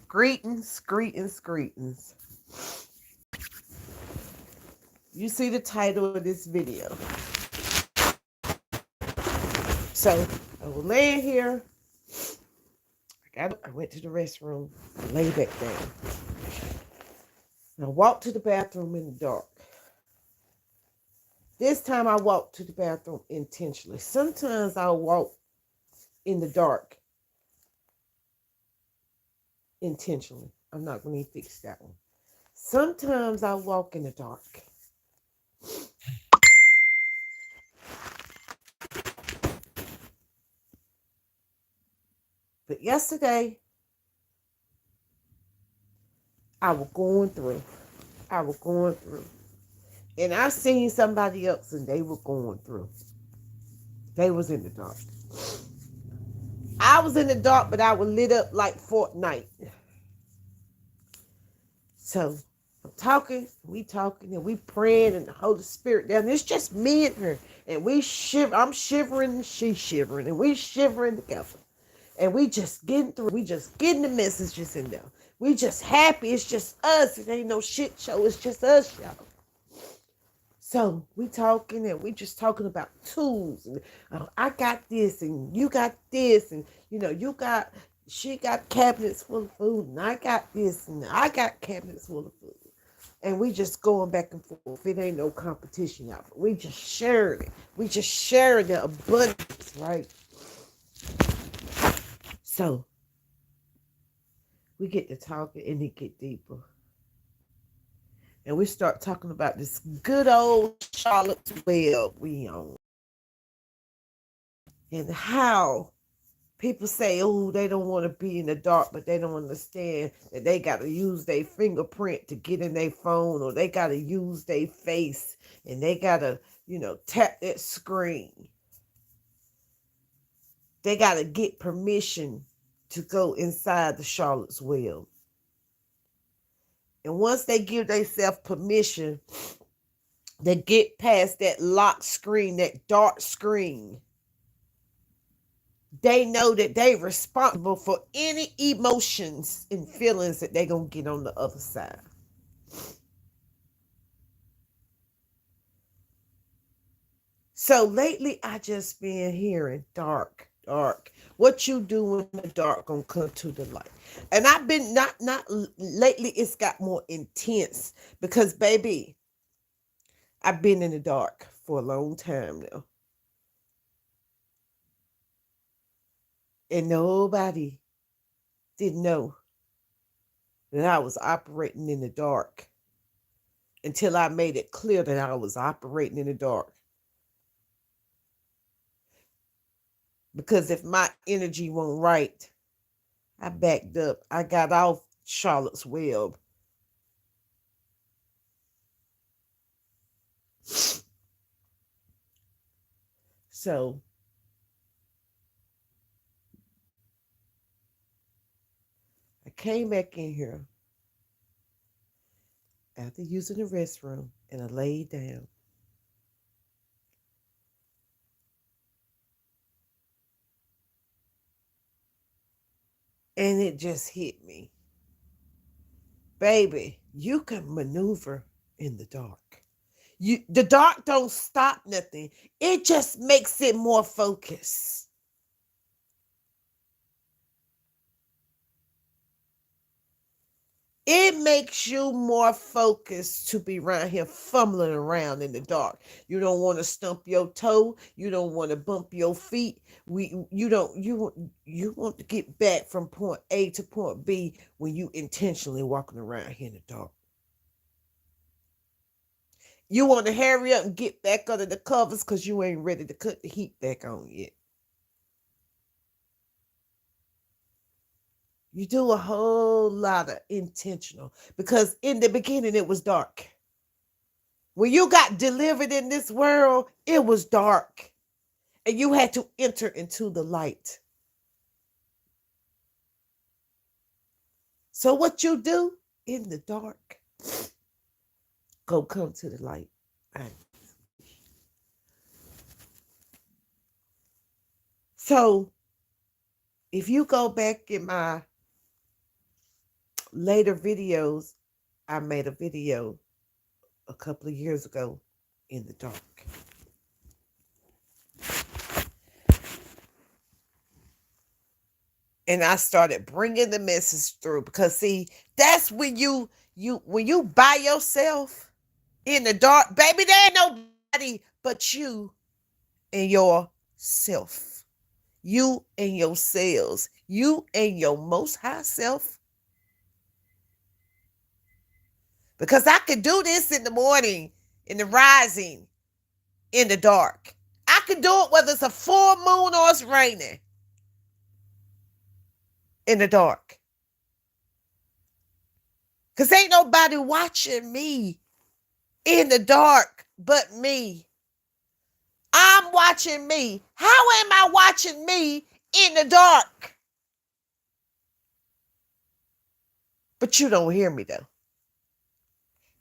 Greetings, greetings, greetings. You see the title of this video. So I was laying here. I went to the restroom, lay back down. And I walked to the bathroom in the dark. This time I walked to the bathroom intentionally. Sometimes I'll walk in the dark intentionally. I'm not going to fix that one. Sometimes I walk in the dark. But yesterday, I was going through. And I seen somebody else and they were going through. They was in the dark. I was in the dark, but I was lit up like Fortnite. So I'm talking, and we praying, and the Holy Spirit down. It's just me and her. And we shiver. I'm shivering, and she's shivering, and we shivering together. And we just getting through. We just getting the messages in there. We just happy. It's just us. It ain't no shit show. It's just us, y'all. So we talking and we just talking about tools and I got this and you got this and she got cabinets full of food and I got this and I got cabinets full of food. And we just going back and forth. It ain't no competition out. We just sharing it. We just sharing the abundance, right? So we get to talking and it get deeper. And we start talking about this good old Charlotte's Web we own. And how people say, oh, they don't want to be in the dark, but they don't understand that they got to use their fingerprint to get in their phone, or they got to use their face and they got to, tap that screen. They got to get permission to go inside the Charlotte's Web. And once they give themselves permission, they get past that lock screen, that dark screen. They know that they responsible for any emotions and feelings that they going to get on the other side. So lately, I just been hearing dark. What you do in the dark gonna come to the light. And I've been not lately. It's got more intense because, baby, I've been in the dark for a long time now, and nobody didn't know that I was operating in the dark until I made it clear that I was operating in the dark. Because if my energy wasn't right, I backed up. I got off Charlotte's Web. So I came back in here after using the restroom and I laid down. And it just hit me. Baby, you can maneuver in the dark. The dark don't stop nothing. It just makes it more focused. It makes you more focused to be around here fumbling around in the dark. You don't want to stump your toe. You don't want to bump your feet. You want to get back from point A to point B when you intentionally walking around here in the dark. You want to hurry up and get back under the covers because you ain't ready to cut the heat back on yet. You do a whole lot of intentional because in the beginning it was dark. When you got delivered in this world, it was dark. And you had to enter into the light. So what you do in the dark, go come to the light. So if you go back in my later videos, I made a video a couple of years ago in the dark. And I started bringing the message through because see, that's when you by yourself in the dark, baby, there ain't nobody but you and yourself. You and yourselves. You and your most high self. Because I could do this in the morning, in the rising, in the dark. I could do it whether it's a full moon or it's raining in the dark. Because ain't nobody watching me in the dark but me. I'm watching me. How am I watching me in the dark? But you don't hear me though.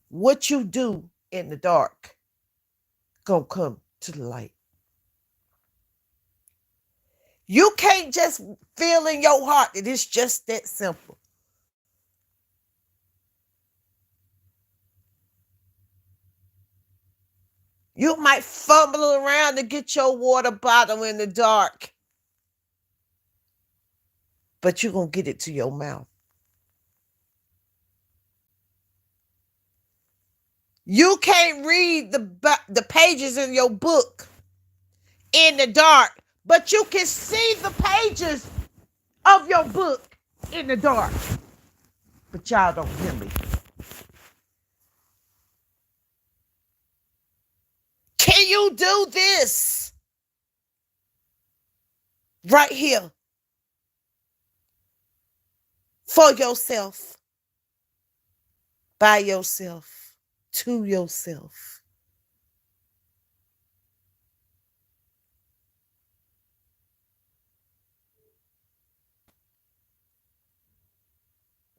What you do in the dark gonna come to the light. You can't just feel in your heart that it's just that simple. You might fumble around to get your water bottle in the dark, but you're going to get it to your mouth. You can't read the pages in your book in the dark, but you can see the pages of your book in the dark. But y'all don't hear me. Can you do this? Right here. For yourself. By yourself. To yourself.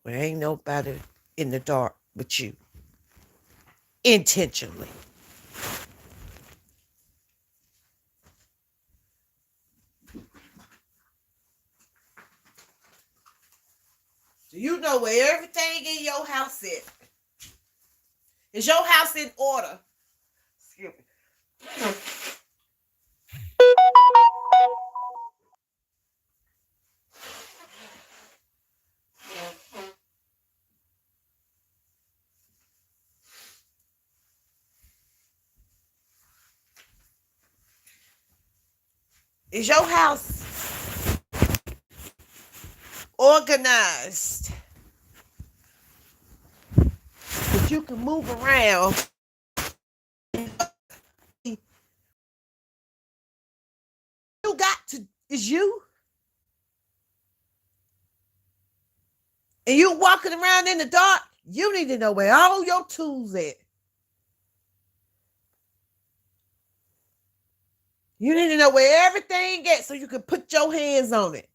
There ain't nobody in the dark but you. Intentionally. Do you know where everything in your house is? Is your house in order? Excuse me. Is your house organized? That you can move around. You got to, is you. And you walking around in the dark, you need to know where all your tools at. You need to know where everything is so you can put your hands on it.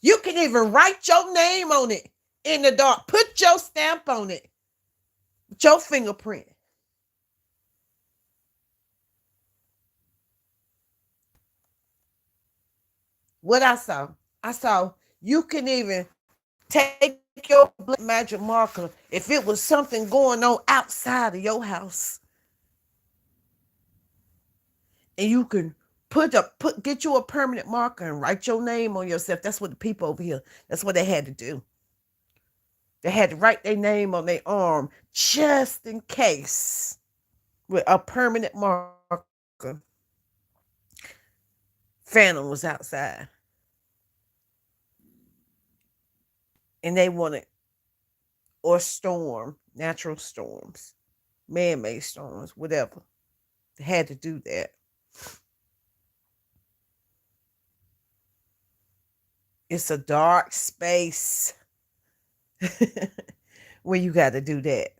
You can even write your name on it in the dark. Put your stamp on it. With your fingerprint. What I saw you can even take your black magic marker if it was something going on outside of your house. And you can get you a permanent marker and write your name on yourself. That's what the people over here, that's what they had to do. They had to write their name on their arm just in case with a permanent marker. Phantom was outside. And they wanted, or storm, natural storms, man-made storms, whatever. They had to do that. It's a dark space where you got to do that.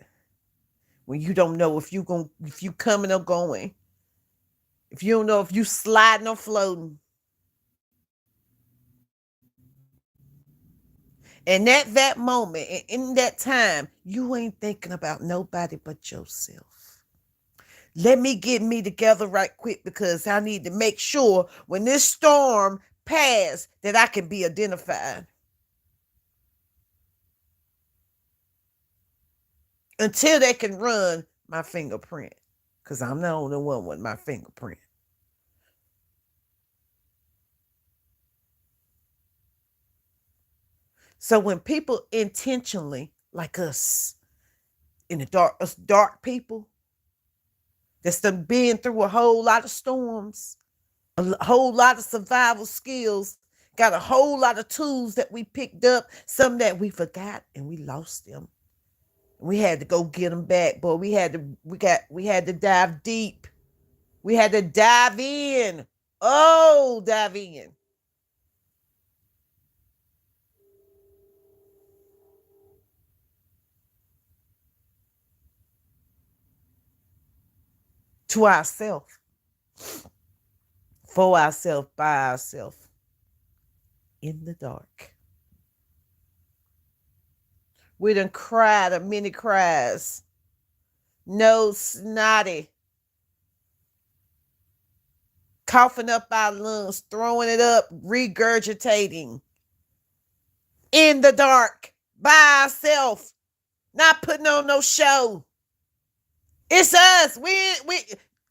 When you don't know if you coming or going. If you don't know if you sliding or floating. And at that moment, and in that time, you ain't thinking about nobody but yourself. Let me get me together right quick because I need to make sure when this storm paths that I can be identified until they can run my fingerprint. Because I'm the only one with my fingerprint. So when people intentionally, like us, in the dark, us dark people, that's done been through a whole lot of storms, a whole lot of survival skills, got a whole lot of tools that we picked up, some that we forgot and we lost them. We had to go get them back, boy. We had to dive deep. We had to dive in. Oh, dive in. To ourselves, for ourselves, by ourselves, in the dark. We done cried a many cries. No snotty. Coughing up our lungs, throwing it up, regurgitating. In the dark, by ourselves, not putting on no show. It's us. We in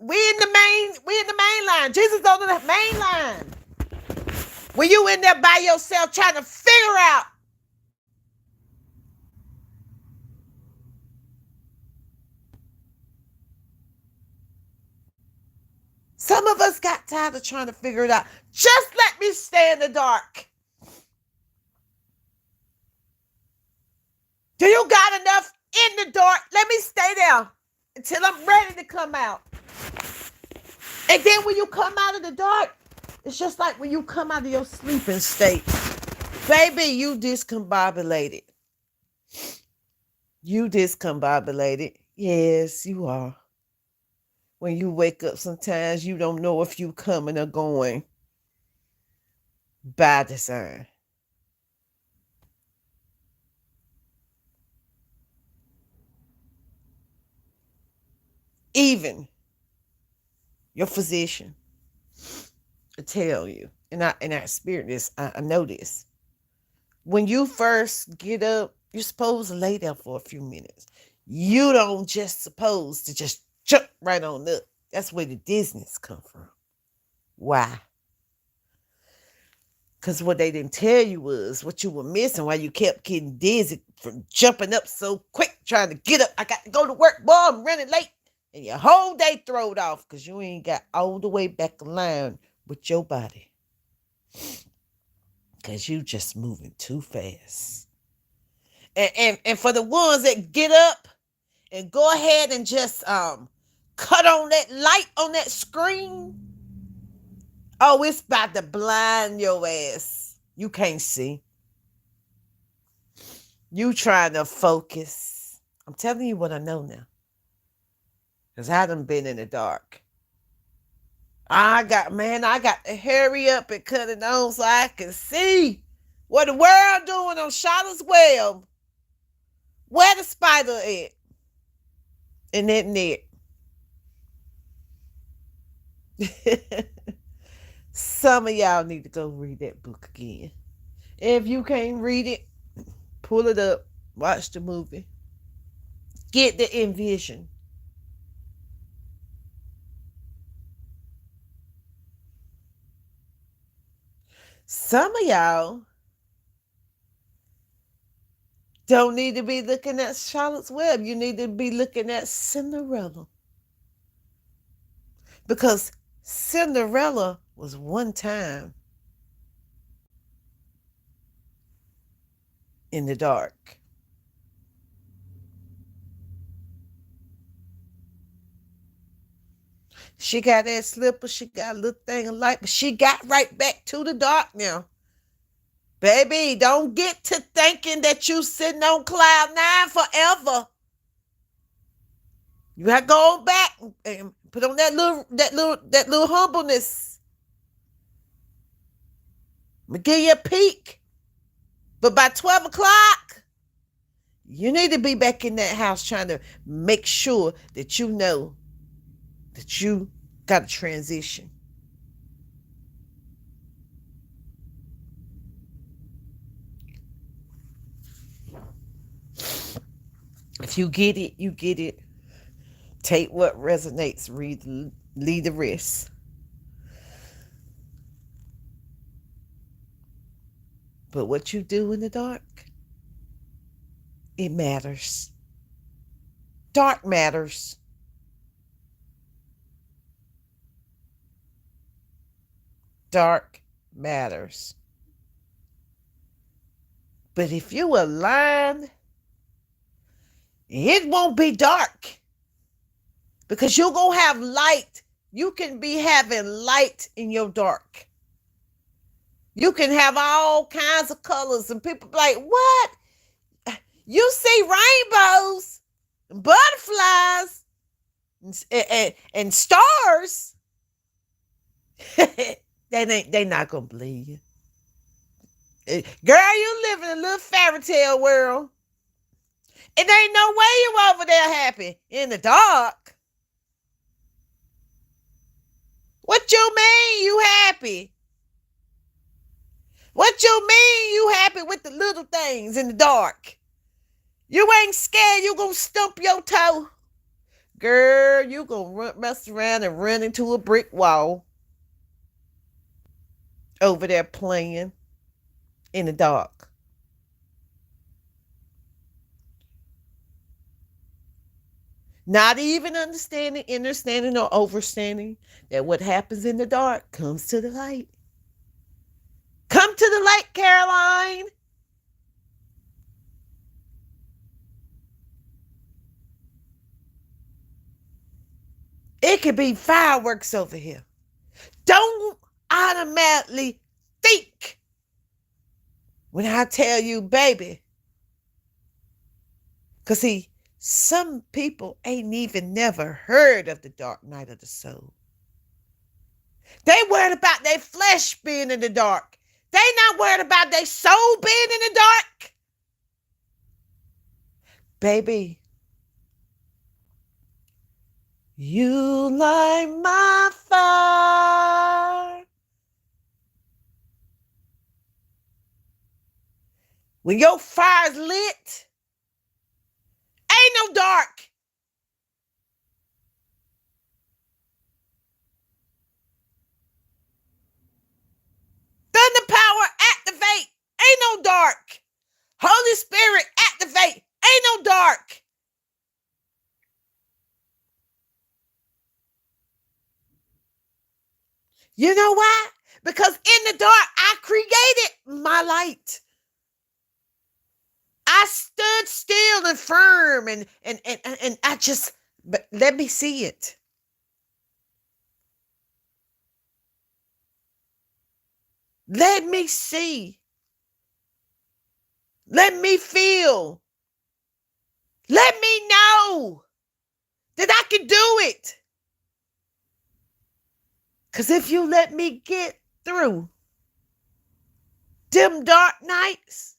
the main line. Jesus on the main line. When you in there by yourself trying to figure out some of us got tired of trying to figure it out. Just let me stay in the dark. Do you got enough in the dark? Let me stay there until I'm ready to come out. And then when you come out of the dark, it's just like when you come out of your sleeping state. Baby, you discombobulated. You discombobulated. Yes, you are. When you wake up, sometimes you don't know if you coming or going by design. Even your physician will tell you, and I experienced this, I know this. When you first get up, you're supposed to lay there for a few minutes. You don't just supposed to just jump right on up. That's where the dizziness come from. Why? Because what they didn't tell you was what you were missing, why you kept getting dizzy from jumping up so quick, trying to get up. I got to go to work, boy, I'm running late. And your whole day throwed off because you ain't got all the way back aligned with your body. Because you just moving too fast. And for the ones that get up and go ahead and just cut on that light on that screen, oh, it's about to blind your ass. You can't see. You trying to focus. I'm telling you what I know now. Because I done been in the dark. I got to hurry up and cut it on so I can see what the world doing on Charlotte's Web. Where the spider at? In that net. Some of y'all need to go read that book again. If you can't read it, pull it up, watch the movie. Get the envision. Some of y'all don't need to be looking at Charlotte's Web. You need to be looking at Cinderella. Because Cinderella was one time in the dark. She got that slipper, she got a little thing of light, but she got right back to the dark now. Baby, don't get to thinking that you sitting on cloud nine forever. You have to go back and put on that little humbleness. I'm gonna give you a peek. But by 12 o'clock, you need to be back in that house trying to make sure that you know that you got a transition. If you get it, you get it. Take what resonates, leave the rest. But what you do in the dark, it matters. Dark matters. Dark matters. But if you align, it won't be dark. Because you're going to have light. You can be having light in your dark. You can have all kinds of colors. And people be like, what? You see rainbows, and butterflies, and stars. They not going to believe you. Girl, you live in a little fairy tale world. It ain't no way you over there happy in the dark. What you mean you happy? What you mean you happy with the little things in the dark? You ain't scared you gonna stump your toe? Girl, you gonna mess around and run into a brick wall over there playing in the dark. Not even understanding, understanding, or overstanding that what happens in the dark comes to the light. Come to the light, Caroline. It could be fireworks over here. Don't automatically think when I tell you, baby. Because see, some people ain't even never heard of the dark night of the soul. They worried about their flesh being in the dark. They not worried about their soul being in the dark. Baby, you light my fire. When your fire's lit, ain't no dark. Thunder power, activate. Ain't no dark. Holy Spirit, activate. Ain't no dark. You know why? Because in the dark, I created my light. I stood still and firm and I just, but let me see it. Let me see. Let me feel. Let me know that I can do it. Because if you let me get through them dark nights,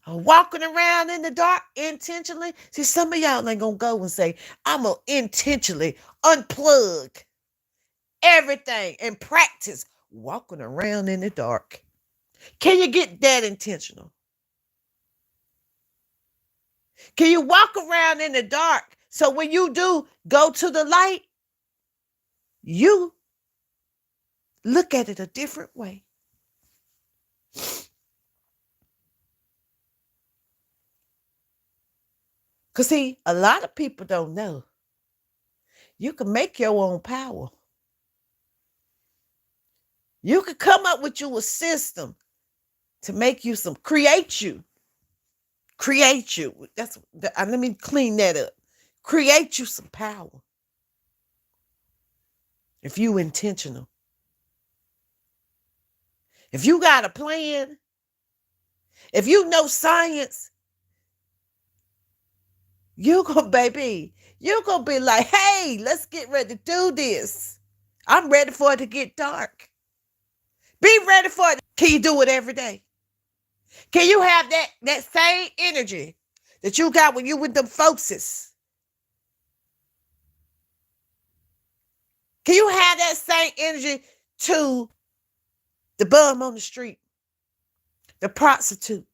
walking around in the dark intentionally. See, some of y'all ain't going to go and say, I'm going to intentionally unplug everything and practice walking around in the dark. Can you get that intentional? Can you walk around in the dark so when you do go to the light, you look at it a different way? Because see, a lot of people don't know. You can make your own power. You can come up with you a system to make you some, create you. Let me clean that up. Create you some power. If you intentional. If you got a plan, if you know science, you're going to be like, hey, let's get ready to do this. I'm ready for it to get dark. Be ready for it. Can you do it every day? Can you have that same energy that you got when you with them folkses? Can you have that same energy to the bum on the street, the prostitute?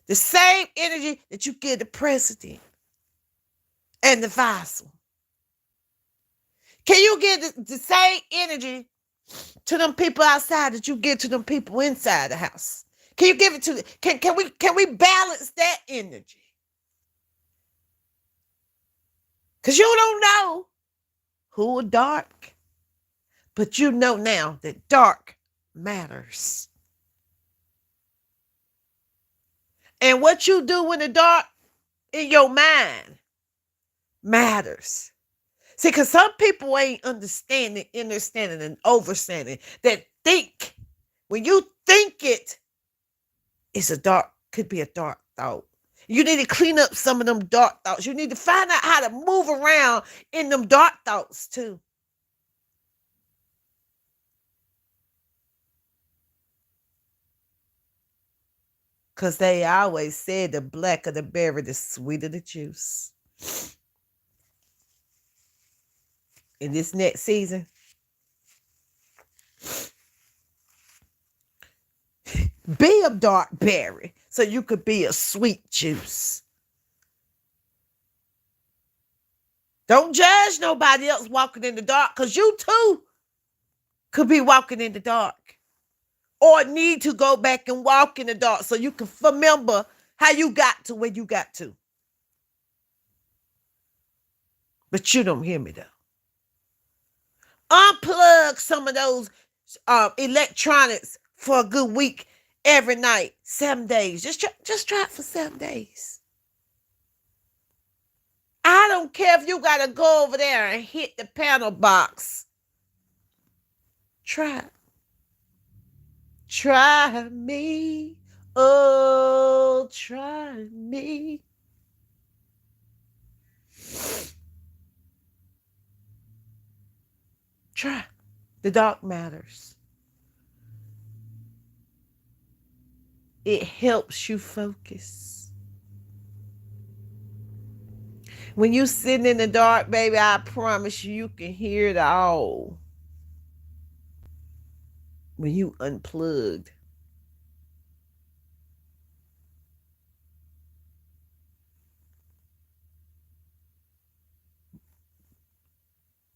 The same energy that you give the president. and the fossil. Can you get the same energy to them people outside that you give to them people inside the house? Can you give it to can we balance that energy? Because you don't know who are dark, but you know now that dark matters. And what you do in the dark in your mind matters. See, because some people ain't understanding, and overstanding that think when you think it, it's could be a dark thought. You need to clean up some of them dark thoughts. You need to find out how to move around in them dark thoughts too. Because they always said the blacker the berry, the sweeter the juice. In this next season, be a dark berry so you could be a sweet juice. Don't judge nobody else walking in the dark, because you too could be walking in the dark or need to go back and walk in the dark so you can remember how you got to where you got to. But you don't hear me though. Unplug some of those electronics for a good week every night, 7 days. Just try it for 7 days. I don't care if you got to go over there and hit the panel box. Try it. Try me. Oh, try me. Try. The dark matters. It helps you focus. When you sitting in the dark, baby, I promise you can hear it all. When you unplugged.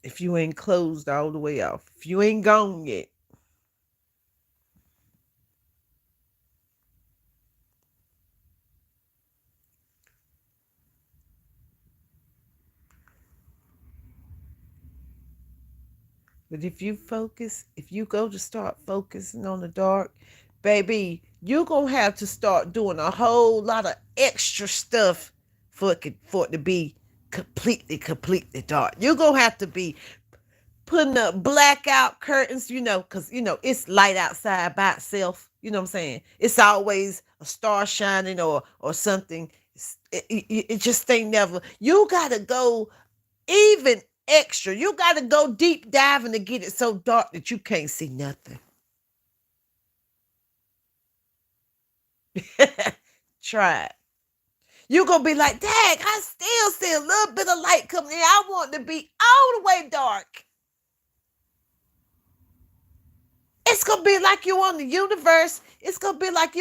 If you ain't closed all the way off. If you ain't gone yet. But if you go to start focusing on the dark, baby, you're going to have to start doing a whole lot of extra stuff for it to be completely dark. You're going to have to be putting up blackout curtains, because, it's light outside by itself. You know what I'm saying? It's always a star shining or something. It just ain't never. You got to go even extra. You got to go deep diving to get it so dark that you can't see nothing. Try it. You're going to be like, dang, I still see a little bit of light coming in. I want to be all the way dark. It's going to be like you on the universe. It's going to be like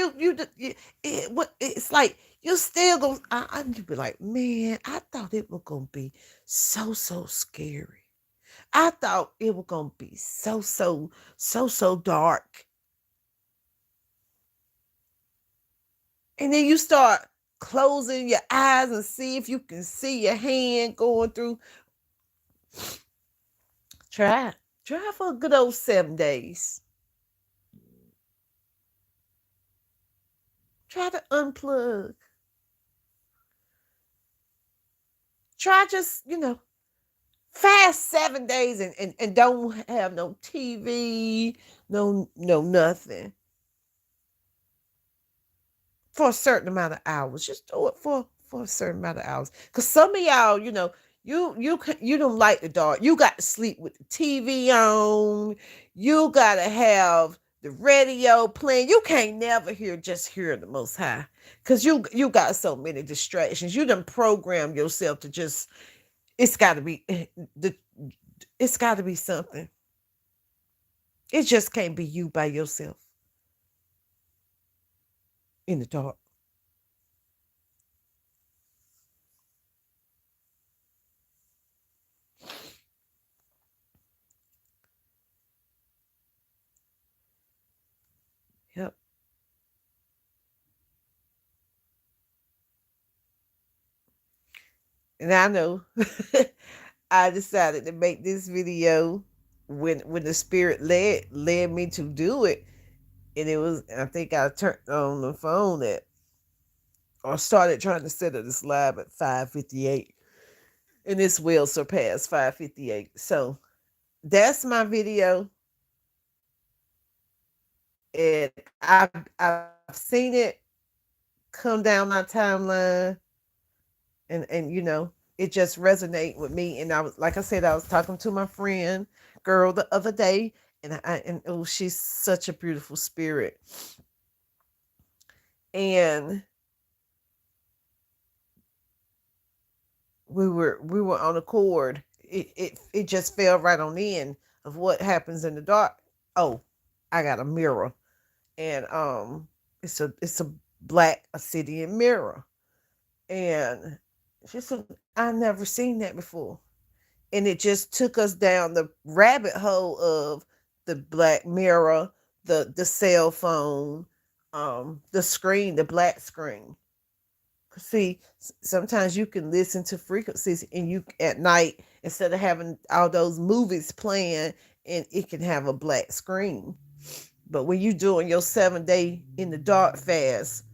it's like you still going to, I'd be like, man, I thought it was going to be so scary. I thought it was going to be so dark. And then you start closing your eyes and see if you can see your hand going through. Try for a good old 7 days. Try to unplug. Try just, fast 7 days and don't have no TV, no nothing. For a certain amount of hours. Just do it for a certain amount of hours. Because some of y'all, you don't like the dark. You got to sleep with the TV on. You got to have the radio playing. You can't never hear the Most High. Because you got so many distractions. You done program yourself to just, it's got to be something. It just can't be you by yourself in the dark. And I know I decided to make this video when the spirit led me to do it. And it was, I think I turned on the phone at, or started trying to set up this live at 5:58. And this will surpass 5:58. So that's my video. And I've seen it come down my timeline, and it just resonate with me. And I was, like I said, I was talking to my friend girl the other day, and oh, she's such a beautiful spirit. And we were on accord. It just fell right on in of what happens in the dark. Oh, I got a mirror, and it's a black obsidian mirror. And she said, I never seen that before. And it just took us down the rabbit hole of the black mirror, the cell phone, the screen, the black screen. See, sometimes you can listen to frequencies, and you at night, instead of having all those movies playing, and it can have a black screen. But when you doing your 7 day in the dark fast,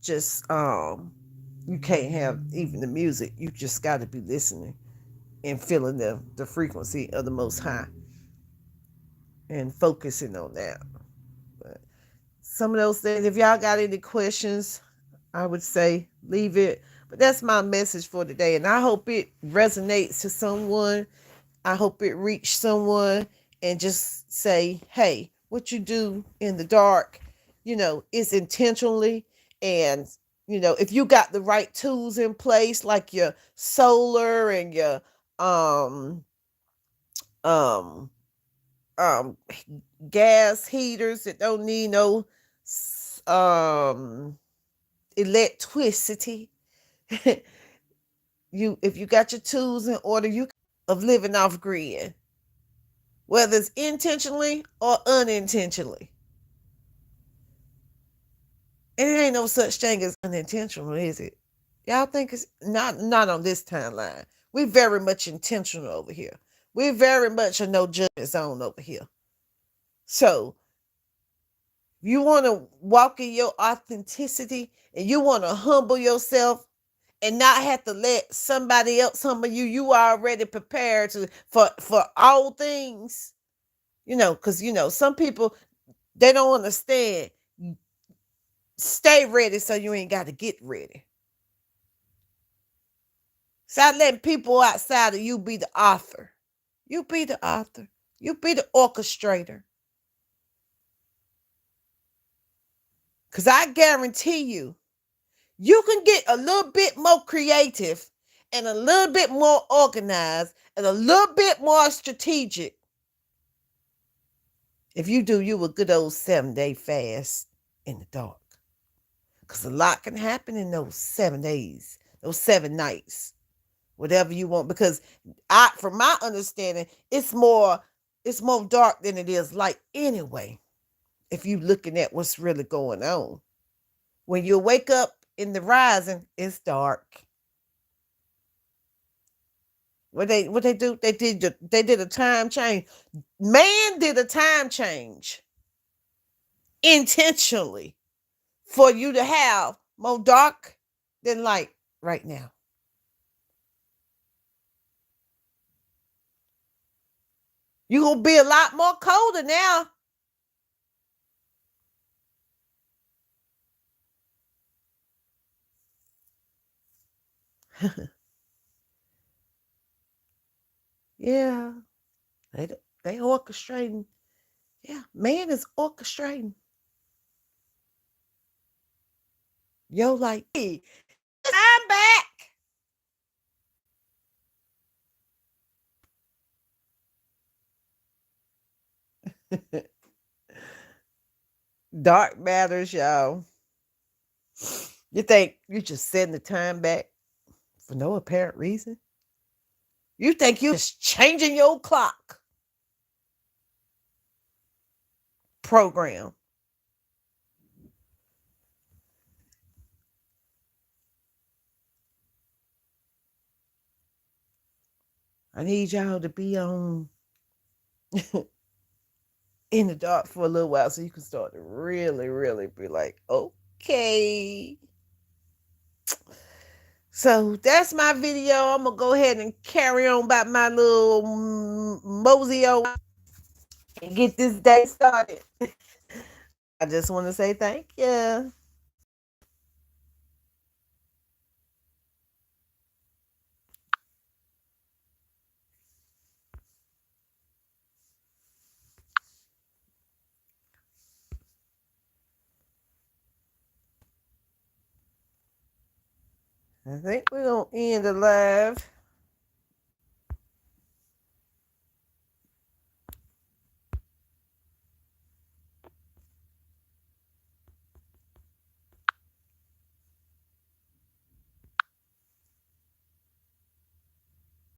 just you can't have even the music. You just got to be listening and feeling the frequency of the Most High and focusing on that. But some of those things, if y'all got any questions, I would say leave it. But that's my message for today, and I hope it resonates to someone. I hope it reached someone, and just say, hey, what you do in the dark, is intentionally. And, if you got the right tools in place, like your solar and your um um um gas heaters that don't need no um electricity. If you got your tools in order, you of living off grid, whether it's intentionally or unintentionally. And it ain't no such thing as unintentional, is it? Y'all think it's not on this timeline. We very much intentional over here. We very much a no judgment zone over here. So you want to walk in your authenticity, and you want to humble yourself and not have to let somebody else humble you. You are already prepared for all things. Because some people, they don't understand. Stay ready so you ain't got to get ready. Stop letting people outside of you be the author. You be the author. You be the orchestrator. Because I guarantee you, you can get a little bit more creative and a little bit more organized and a little bit more strategic if you do you a good old 7 day fast in the dark. Because a lot can happen in those 7 days, those 7 nights, whatever you want. Because from my understanding, it's more dark than it is light anyway, if you looking at what's really going on. When you wake up in the rising, it's dark. What they do? They did a time change. Man did a time change intentionally for you to have more dark than light right now. You're gonna be a lot more colder now. Yeah, they orchestrating. Yeah, man is orchestrating. Yo, like, hey, I'm back. Dark matters, y'all. You think you just setting the time back for no apparent reason? You think you're just changing your clock program? I need y'all to be on in the dark for a little while so you can start to really, really be like, okay. So that's my video. I'm going to go ahead and carry on about my little mosey on and get this day started. I just want to say thank you. I think we're going to end the live.